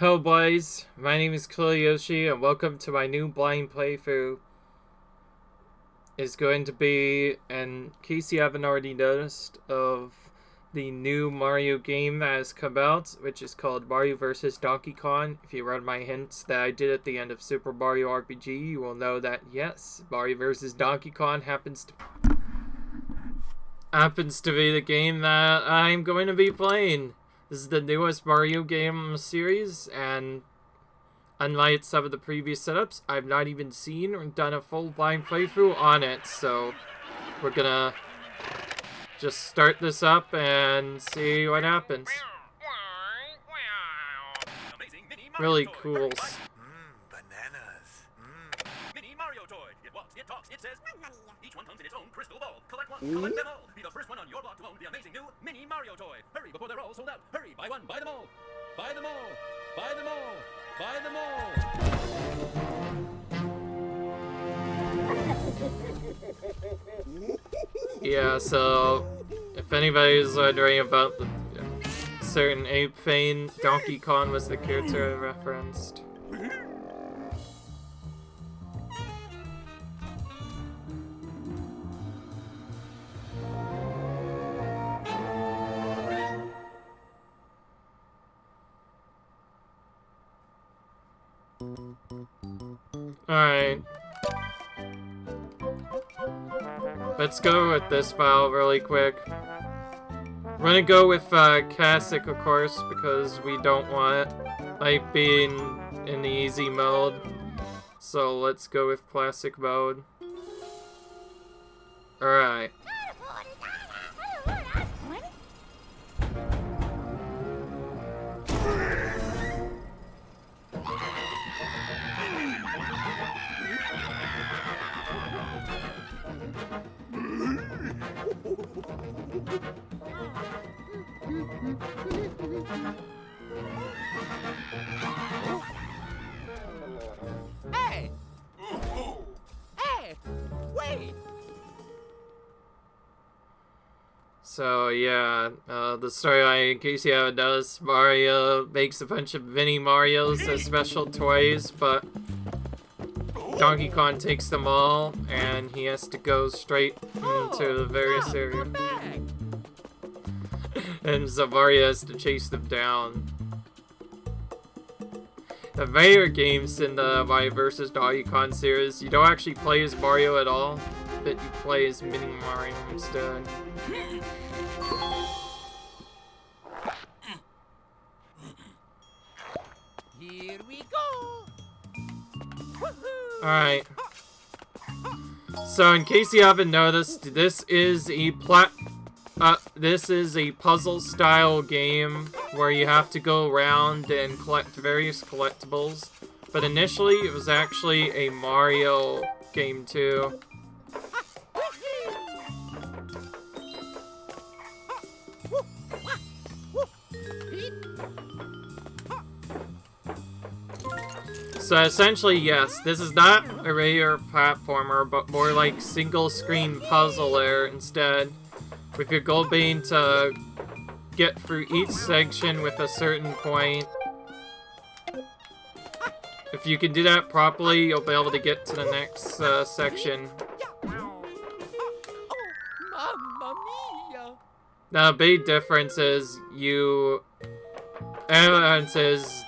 Hello boys, my name is Kiliyoshi and welcome to my new blind playthrough. Is going to be, in case you haven't already noticed, of the new Mario game that has come out, which is called Mario vs. Donkey Kong. If you read my hints that I did at the end of Super Mario RPG, you will know that yes, Mario vs. Donkey Kong happens to be the game that I'm going to be playing. This is the newest Mario game series, and unlike some of the previous setups, I've not even seen or done a full blind playthrough on it, so we're gonna just start this up and see what happens. Really cool. Bananas. Mini Mario toy. It walks, it talks, it says money. Each one comes in its own crystal ball. Collect one, collect them all. Be the first one on your block to own the amazing new Mini Mario toy. Hurry before they're all sold out. Hurry, buy one, buy them all. Buy them all. Buy them all. Buy them all. Yeah, so if anybody's wondering about the certain ape fame, Donkey Kong was the character I referenced. Alright. Let's go with this file really quick. We're gonna go with classic, of course, because we don't want like being in the easy mode. So let's go with classic mode. Alright. Hey! Hey! Wait! So yeah, the storyline, in case you haven't noticed, Mario makes a bunch of mini Marios as special toys, but Donkey Kong takes them all, and he has to go straight into the various areas. And so Mario has to chase them down. The favorite games in the Mario vs. Donkey Kong series, you don't actually play as Mario at all, but you play as Mini Mario instead. Here we go! Alright. So in case you haven't noticed, this is a puzzle style game where you have to go around and collect various collectibles. But initially it was actually a Mario game too. So essentially, yes, this is not a regular platformer, but more like single-screen puzzler instead, with your goal being to get through each section with a certain point. If you can do that properly, you'll be able to get to the next section. Mamma mia! Now, the big difference is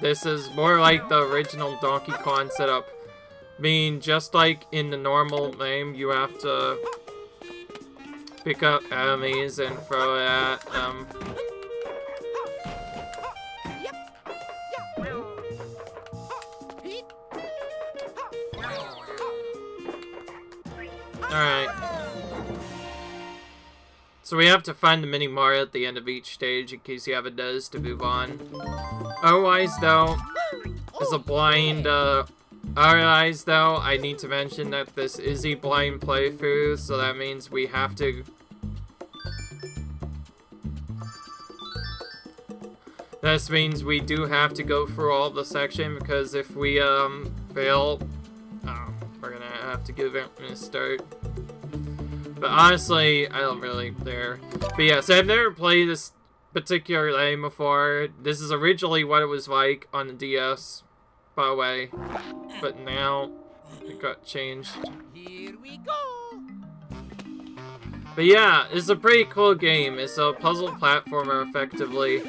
this is more like the original Donkey Kong setup. Meaning, just like in the normal game, you have to pick up enemies and throw it at them. Alright. So we have to find the Mini Mario at the end of each stage in case you haven't noticed to move on. Otherwise though, I need to mention that this is a blind playthrough, so that means we have to... This means we do have to go through all the section, because if we fail, we're gonna have to give it a start. But honestly, I don't really care. But yeah, so I've never played this particular game before. This is originally what it was like on the DS, by the way, but now it got changed. Here we go. But yeah, it's a pretty cool game. It's a puzzle platformer, effectively.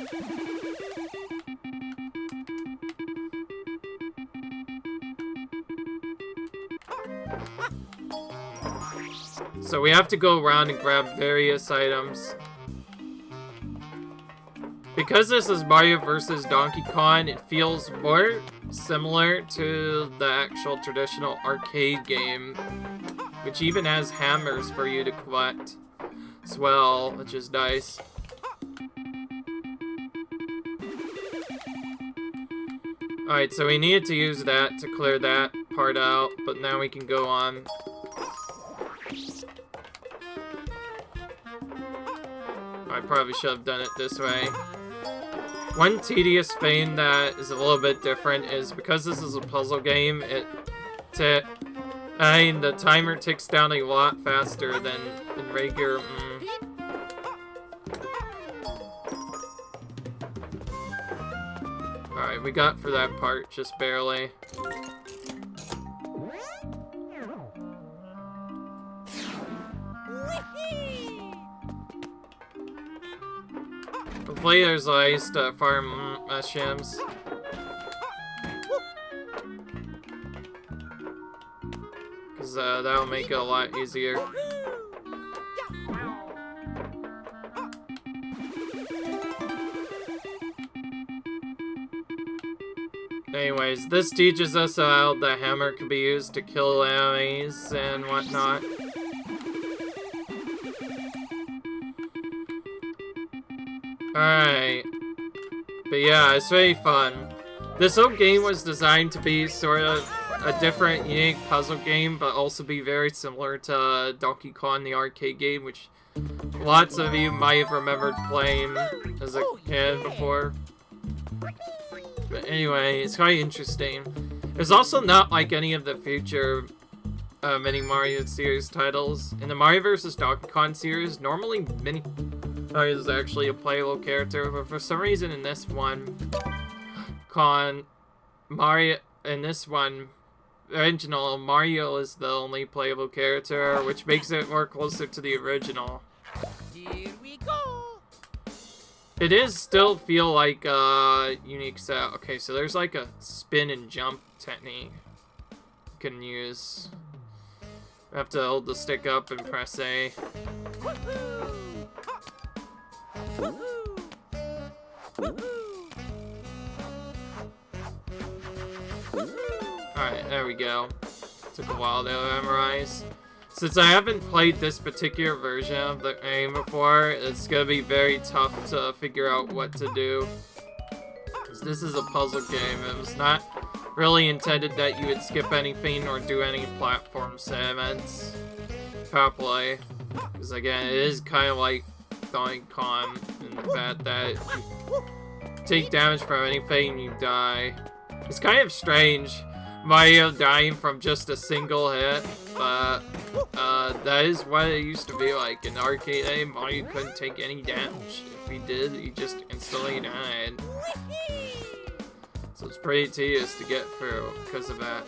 So we have to go around and grab various items. Because this is Mario vs. Donkey Kong, it feels more similar to the actual traditional arcade game, which even has hammers for you to collect as well, which is nice. Alright, so we needed to use that to clear that part out, but now we can go on. I probably should have done it this way. One tedious thing that is a little bit different is because this is a puzzle game, the timer ticks down a lot faster than in regular. Alright, we got for that part, just barely. Hopefully there's ice to farm mushrooms. Because that'll make it a lot easier. Anyways, this teaches us how the hammer can be used to kill enemies and whatnot. Alright. But yeah, it's very fun. This whole game was designed to be sort of a different, unique puzzle game, but also be very similar to Donkey Kong, the arcade game, which lots of you might have remembered playing as a kid before. But anyway, it's quite interesting. It's also not like any of the future mini Mario series titles. In the Mario vs. Donkey Kong series, normally mini Mario is actually a playable character, but for some reason in this one, original, Mario is the only playable character, which makes it more closer to the original. Here we go. It is still feel like a unique set. Okay, so there's like a spin and jump technique you can use. You have to hold the stick up and press A. Alright, there we go. Took a while to memorize. Since I haven't played this particular version of the game before, it's gonna be very tough to figure out what to do. Because this is a puzzle game. It was not really intended that you would skip anything or do any platform segments properly. Because again, it is kind of like Donkey Kong in the fact that if you take damage from anything, you die. It's kind of strange, Mario dying from just a single hit, but that is what it used to be like. In the arcade game, Mario couldn't take any damage. If he did, he just instantly died. So it's pretty tedious to get through because of that.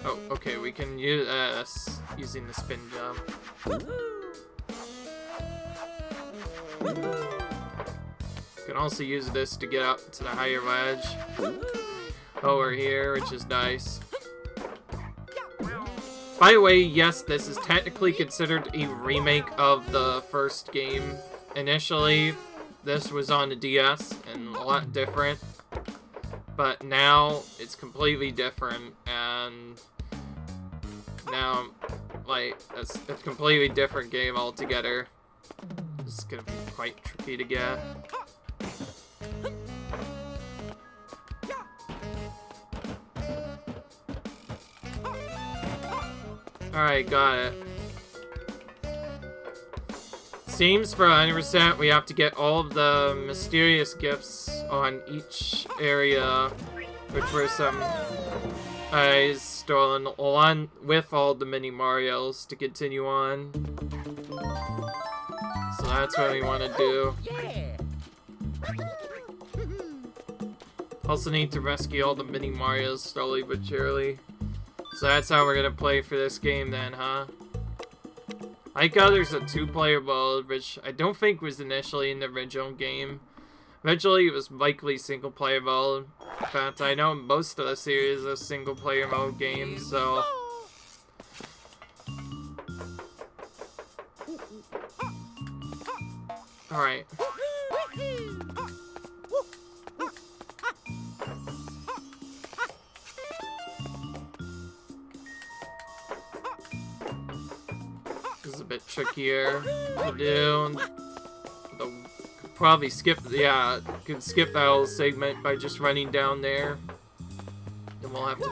Oh, okay, we can use this using the spin jump. You can also use this to get up to the higher ledge over here, which is nice. By the way, yes, this is technically considered a remake of the first game. Initially, this was on the DS and a lot different, but now it's completely different, and now, like, it's a completely different game altogether. It's gonna be quite tricky to get. Alright, got it. Seems for 100% we have to get all of the mysterious gifts on each area, which were some I stolen on with all the mini Marios to continue on. So that's what we want to do. Yeah. Also need to rescue all the mini Marios slowly but surely. So that's how we're gonna play for this game then, huh? I like how there's a 2-player mode, which I don't think was initially in the original game. Originally, it was likely single-player mode. In fact, I know most of the series are single-player mode games, so... Alright. This is a bit trickier to do. Probably skip, yeah, could skip that whole segment by just running down there. Then we'll have to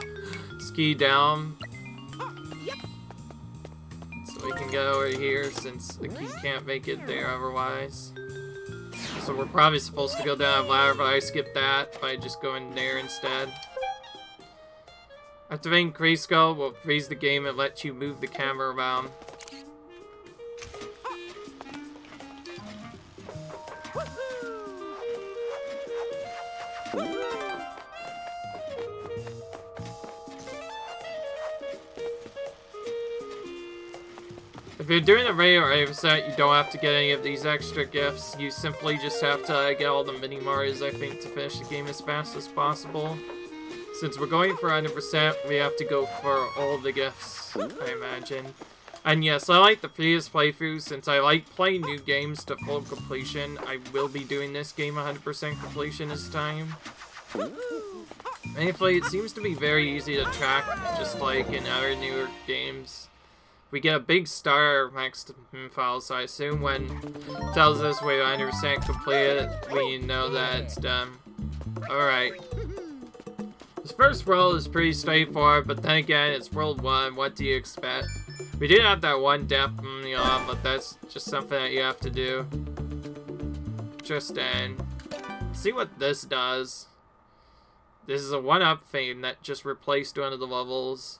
ski down. So we can go over here since the key can't make it there otherwise. So we're probably supposed to go down a ladder, but I skipped that by just going there instead. Activating Grayskull will freeze the game and let you move the camera around. If you're doing a regular set, you don't have to get any of these extra gifts. You simply just have to get all the mini Marios, I think, to finish the game as fast as possible. Since we're going for 100%, we have to go for all the gifts, I imagine. And yes, I like the previous playthrough. Since I like playing new games to full completion, I will be doing this game 100% completion this time. Thankfully, it seems to be very easy to track, just like in other newer games. We get a big star next to file, so I assume when it tells us we're 100% completed, we know that it's done. Alright. This first world is pretty straightforward, but then again, it's World 1, what do you expect? We did have that one death, but that's just something that you have to do. Interesting. Let's see what this does. This is a 1-up thing that just replaced one of the levels.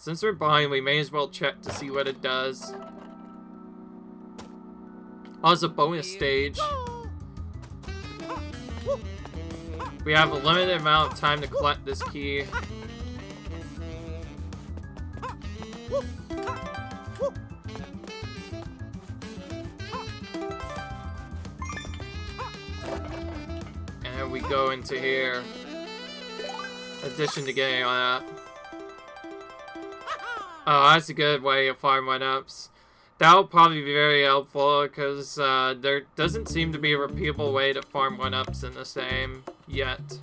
Since we're behind, we may as well check to see what it does. Oh, it's a bonus stage. We have a limited amount of time to collect this key. And then we go into here. In addition to getting on that. Oh, that's a good way to farm 1-ups. That'll probably be very helpful, because there doesn't seem to be a repeatable way to farm 1-ups in the same yet.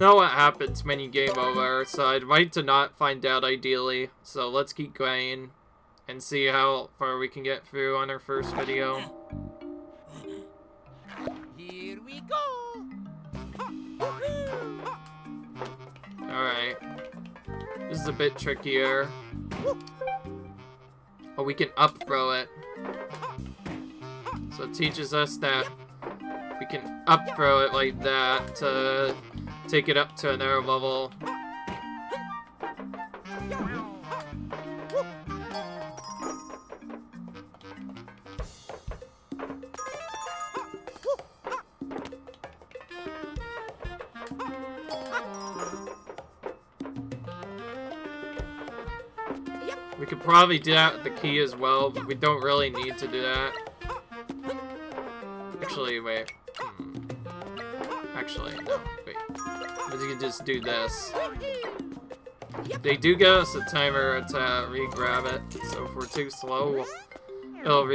Know what happens when you game over, so I'd like to not find out ideally. So let's keep going and see how far we can get through on our first video. Here we go. Alright. This is a bit trickier. Oh, we can up throw it. So it teaches us that we can up throw it like that to take it up to another level. We could probably do that with the key as well, but we don't really need to do that. Actually, wait. Actually, no, wait. We can just do this. They do give us a timer to re-grab it, so if we're too slow, it'll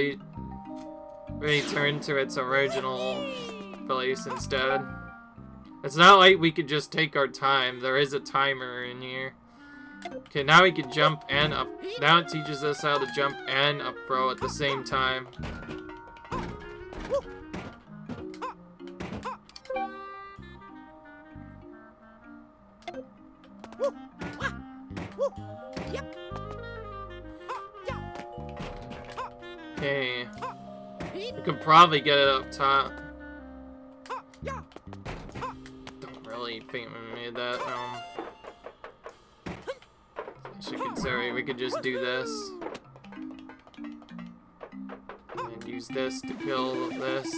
return to its original place instead. It's not like we could just take our time. There is a timer in here. Okay, now we can jump and up. Now it teaches us how to jump and up throw at the same time. Okay. We could probably get it up top. Don't really think we made that. Actually, considering we could just do this. And use this to kill this.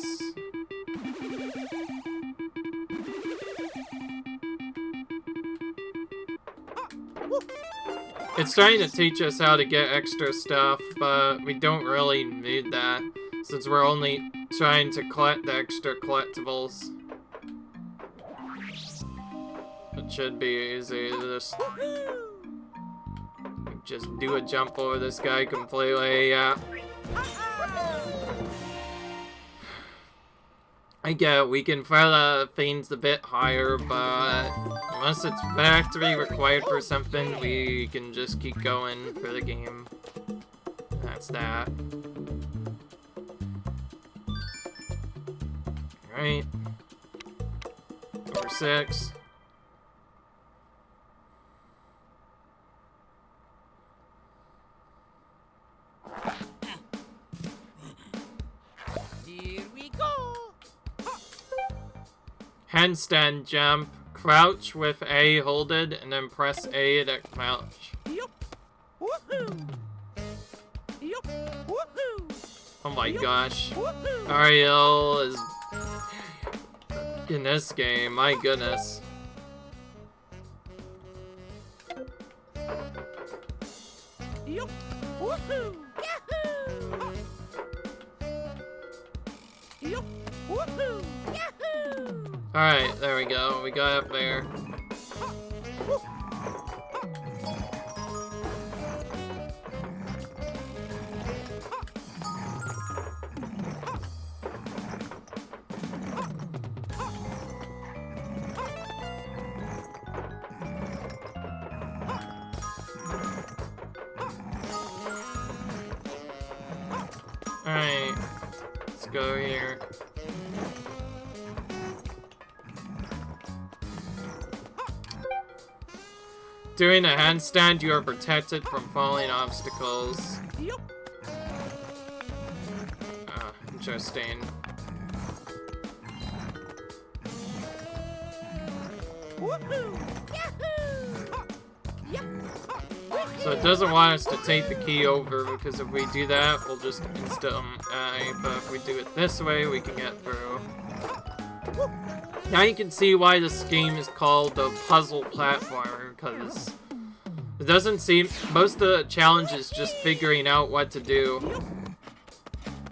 It's trying to teach us how to get extra stuff, but we don't really need that, since we're only trying to collect the extra collectibles. It should be easy to just do a jump over this guy completely, yeah. I get it, we can file the things a bit higher, but unless it's factory required for something, we can just keep going for the game. That's that. Alright. Number 6. Here we go. Handstand jump. Crouch with A, hold it, and then press A to crouch. Yup. Woohoo. Yup. Woohoo. Oh my gosh. Woohoo. Ariel is in this game, my goodness. Yup. Woohoo. Yahoo. Yup. Woohoo. Yahoo. Alright, there we go. We got up there. Alright, let's go here. During a handstand, you are protected from falling obstacles. Interesting. So it doesn't want us to take the key over, because if we do that, we'll just insta die. But if we do it this way, we can get through. Now you can see why this game is called a puzzle platformer, because it doesn't seem... most of the challenge is just figuring out what to do.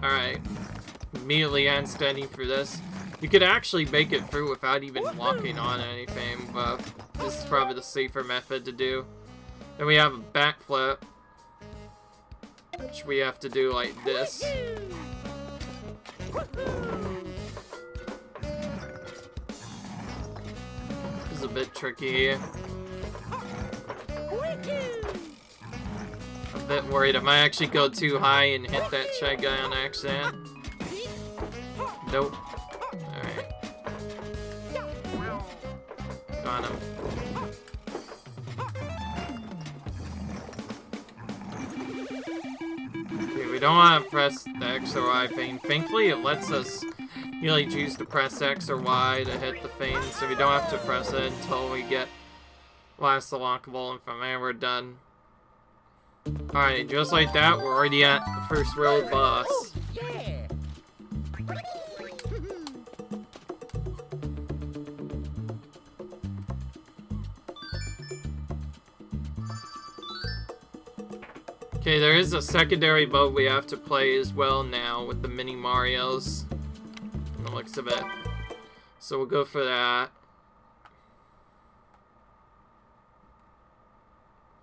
Alright. Immediately handstanding for this. You could actually make it through without even walking on anything, but this is probably the safer method to do. Then we have a backflip, which we have to do like this. This is a bit tricky. I'm a bit worried I might actually go too high and hit that shy guy on accident. Nope. Alright. Got him. Okay, we don't want to press the X or Y thing. Thankfully, it lets us really choose to press X or Y to hit the thing, so we don't have to press it until we get last unlockable, and from there we're done. Alright, just like that, we're already at the first world boss. Yeah. Okay, there is a secondary mode we have to play as well now with the mini Marios. From the looks of it. So we'll go for that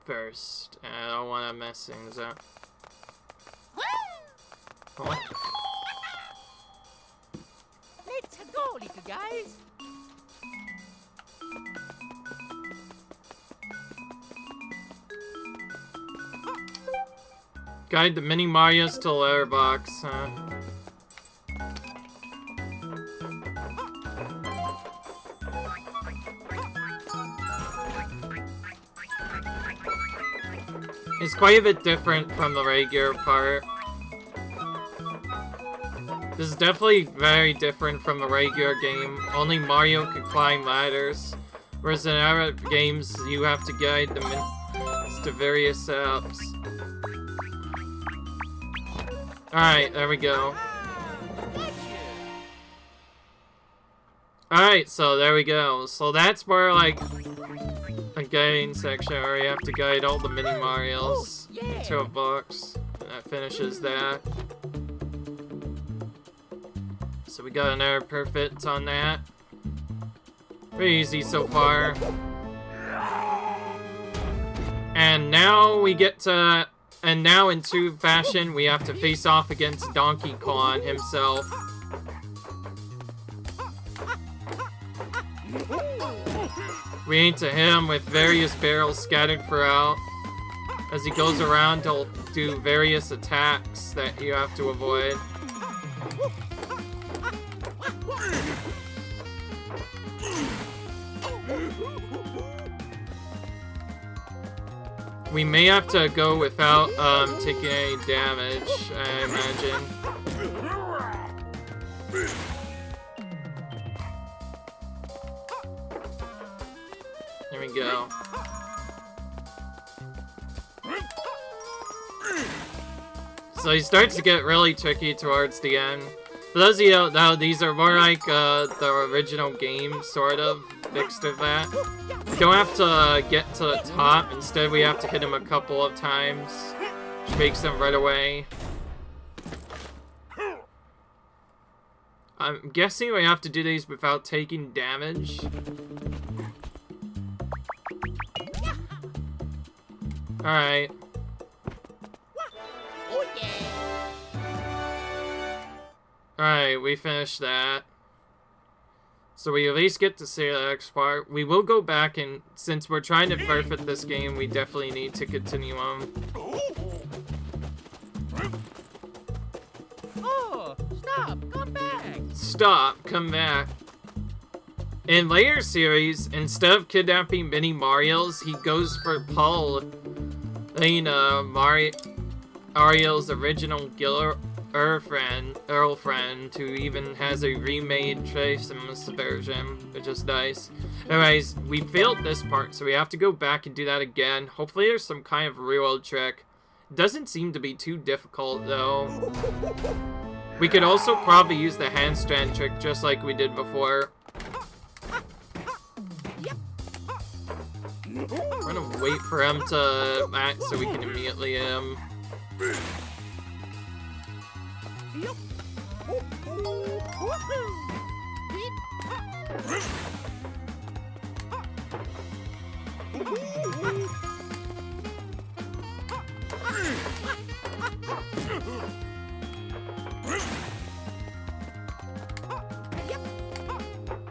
first. And I don't want to mess things up. What? Let's go, little guys. Guide the mini Marios to the letterbox, huh? It's quite a bit different from the regular part. This is definitely very different from the regular game. Only Mario can climb ladders, whereas in other games you have to guide the to various apps. Alright, there we go. Alright, so there we go. So that's more like a guiding section where you have to guide all the mini Marios to a box. And that finishes that. So we got another perfect on that. Pretty easy so far. And now we get to... And now in true fashion, we have to face off against Donkey Kong himself. We aim to hit him with various barrels scattered throughout. As he goes around, he'll do various attacks that you have to avoid. We may have to go without taking any damage, I imagine. Here we go. So he starts to get really tricky towards the end. For those of you who don't know, these are more like the original game, sort of, mixed with that. We don't have to get to the top, instead we have to hit him a couple of times, which makes him right away. I'm guessing we have to do these without taking damage. Alright. Alright, we finished that. So we at least get to see the next part. We will go back and, since we're trying to perfect this game, we definitely need to continue on. Oh, stop, come back. Stop, come back. In later series, instead of kidnapping mini Marios, he goes for Paul, Mario's original girlfriend, who even has a remade Tracemus version, which is nice. Anyways, we failed this part, so we have to go back and do that again. Hopefully there's some kind of real trick. It doesn't seem to be too difficult, though. We could also probably use the handstand trick just like we did before. We're gonna wait for him to act so we can immediately hit him.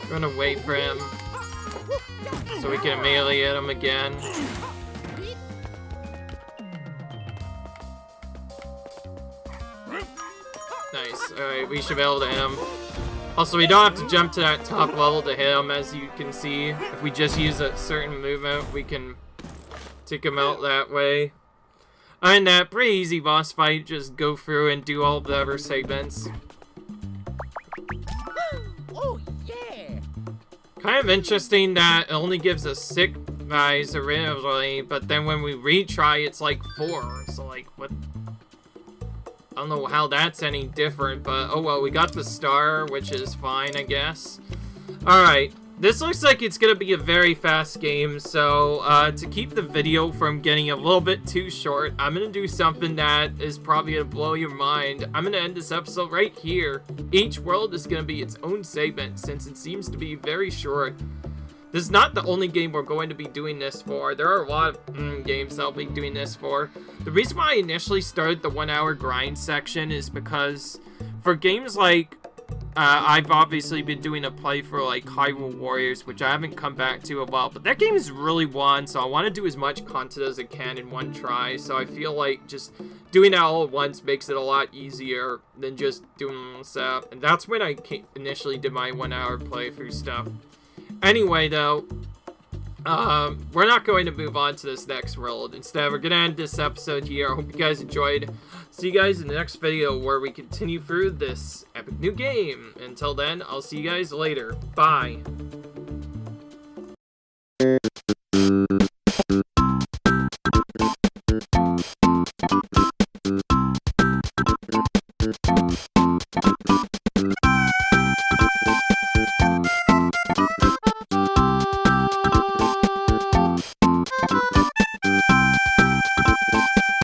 We're gonna wait for him so we can immediately hit him again. Nice. Alright, we should be able to hit him. Also, we don't have to jump to that top level to hit him, as you can see. If we just use a certain movement, we can take him out that way. And that pretty easy boss fight, just go through and do all the other segments. Oh, yeah. Kind of interesting that it only gives us 6 guys originally, but then when we retry, it's like 4. So, like, what? I don't know how that's any different, but oh well, we got the star, which is fine, I guess. Alright, this looks like it's gonna be a very fast game, so to keep the video from getting a little bit too short, I'm gonna do something that is probably gonna blow your mind. I'm gonna end this episode right here. Each world is gonna be its own segment, since it seems to be very short. This is not the only game we're going to be doing this for. There are a lot of games I'll be doing this for. The reason why I initially started the 1 hour grind section is because for games like, I've obviously been doing a playthrough like Hyrule Warriors, which I haven't come back to a while, but that game is really one, so I want to do as much content as I can in one try, so I feel like just doing that all at once makes it a lot easier than just doing stuff, and that's when I initially did my 1 hour playthrough stuff. Anyway, though, we're not going to move on to this next world. Instead, we're going to end this episode here. I hope you guys enjoyed. See you guys in the next video where we continue through this epic new game. Until then, I'll see you guys later. Bye.